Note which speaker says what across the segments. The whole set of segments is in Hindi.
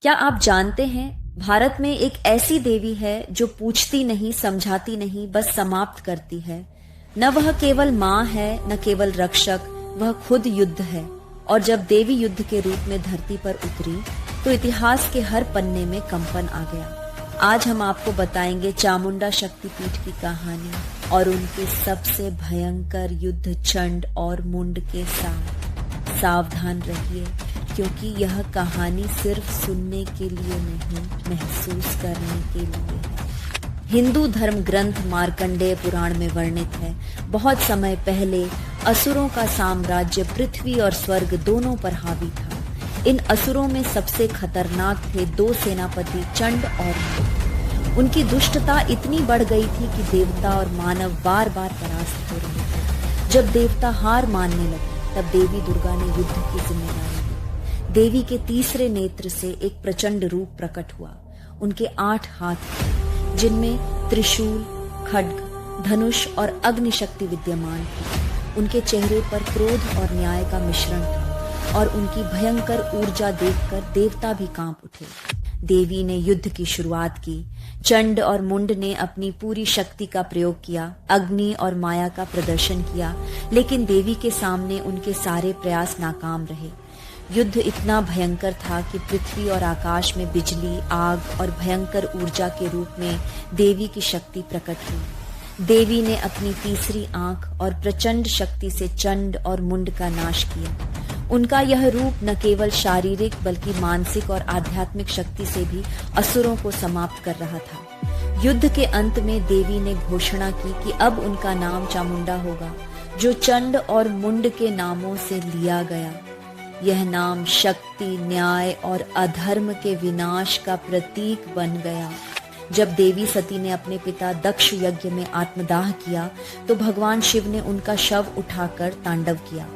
Speaker 1: क्या आप जानते हैं, भारत में एक ऐसी देवी है जो पूछती नहीं, समझाती नहीं, बस समाप्त करती है। न वह केवल माँ है, न केवल रक्षक, वह खुद युद्ध है। और जब देवी युद्ध के रूप में धरती पर उतरी तो इतिहास के हर पन्ने में कंपन आ गया। आज हम आपको बताएंगे चामुंडा शक्तिपीठ की कहानी और उनके सबसे भयंकर युद्ध चंड और मुंड के साथ। सावधान रहिए, क्योंकि यह कहानी सिर्फ सुनने के लिए नहीं, महसूस करने के लिए है। हिंदू धर्म ग्रंथ मार्कंडेय पुराण में वर्णित है, बहुत समय पहले असुरों का साम्राज्य पृथ्वी और स्वर्ग दोनों पर हावी था। इन असुरों में सबसे खतरनाक थे दो सेनापति चंड और मुंड। उनकी दुष्टता इतनी बढ़ गई थी कि देवता और मानव बार बार परास्त हो रहे थे। जब देवता हार मानने लगे तब देवी दुर्गा ने युद्ध की जिम्मेदारी ली। देवी के तीसरे नेत्र से एक प्रचंड रूप प्रकट हुआ। उनके 8 हाथ थे, जिनमें त्रिशूल, खड्ग, धनुष और अग्नि शक्ति विद्यमान थी। उनके चेहरे पर क्रोध और न्याय का मिश्रण था और उनकी भयंकर ऊर्जा देखकर देवता भी कांप उठे। देवी ने युद्ध की शुरुआत की। चंड और मुंड ने अपनी पूरी शक्ति का प्रयोग किया, अग्नि और माया का प्रदर्शन किया, लेकिन देवी के सामने उनके सारे प्रयास नाकाम रहे। युद्ध इतना भयंकर था कि पृथ्वी और आकाश में बिजली, आग और भयंकर ऊर्जा के रूप में देवी की शक्ति प्रकट हुई। देवी ने अपनी तीसरी आंख और प्रचंड शक्ति से चंड और मुंड का नाश किया। उनका यह रूप न केवल शारीरिक बल्कि मानसिक और आध्यात्मिक शक्ति से भी असुरों को समाप्त कर रहा था। युद्ध के अंत में देवी ने घोषणा की कि अब उनका नाम चामुंडा होगा, जो चंड और मुंड के नामों से लिया गया। यह नाम शक्ति, न्याय और अधर्म के विनाश का प्रतीक बन गया। जब देवी सती ने अपने पिता दक्ष यज्ञ में आत्मदाह किया तो भगवान शिव ने उनका शव उठाकर तांडव किया।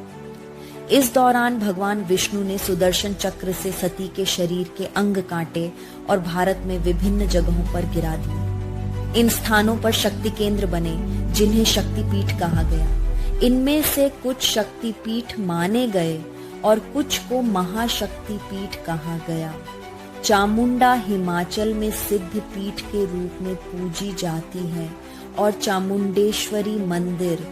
Speaker 1: इस दौरान भगवान विष्णु ने सुदर्शन चक्र से सती के शरीर के अंग काटे और भारत में विभिन्न जगहों पर गिरा दिए। इन स्थानों पर शक्ति केंद्र बने, जिन्हें शक्तिपीठ कहा गया। इनमें से कुछ शक्तिपीठ माने गए और कुछ को महाशक्तिपीठ कहा गया। चामुंडा हिमाचल में सिद्ध पीठ के रूप में पूजी जाती है और चामुंडेश्वरी मंदिर